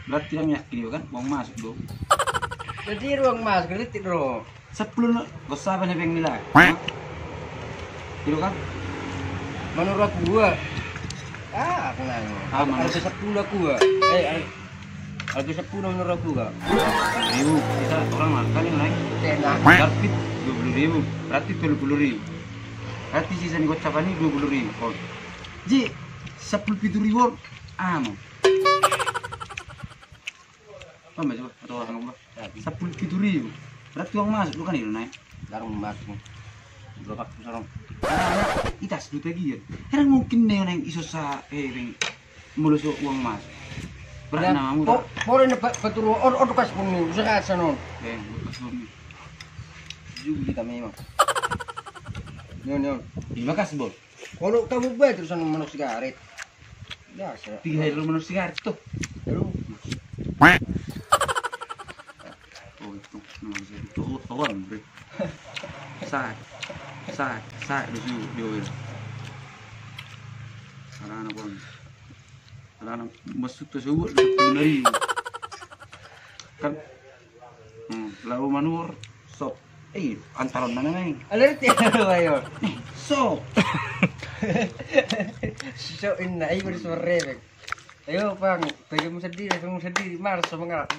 Berarti yang yakin kan uang masuk dong. Jadi ruang mas gelitik bro. 10 gak sabar nih pengen nilai. Kilo kan? Menurut gua. Aku nanya. Harga 10 aku gua. Harga 10 menurut gua. 10.000 kita orang makan yang lain. Enak. Garpit 20.000. Berarti 30.000. Berarti sisa nih gocap ini 20.000. Oh. Ji 10.000 amo. Apa coba atau orang ngomong? 10.000. Berarti uang masuk bukan itu naik. Darung masuk. Berapa sorong? Kita sebut lagi ya. Karena mungkin neng iso sa mulus uang masuk. Berat namamu. Boleh nih betul or kas pun nih. Bisa kasih non. Bekas bumi. Juga kita memang. Nyon. Terima kasih bol. Kalau kamu bayar terusan menuk sigaret. Biasa. 3 hari lu menurut sigaret tuh. Aduh. Oh itu nomor itu orang bre. Sai du yo. Sarana bon. Sarana masuk tuh sebut dari kan. Lalu manur sop. Antaron mana nih? Alerti ayo. Sop. So inna ayo bersore. Ayo bang, bagaimana sendiri, mars sama nggak,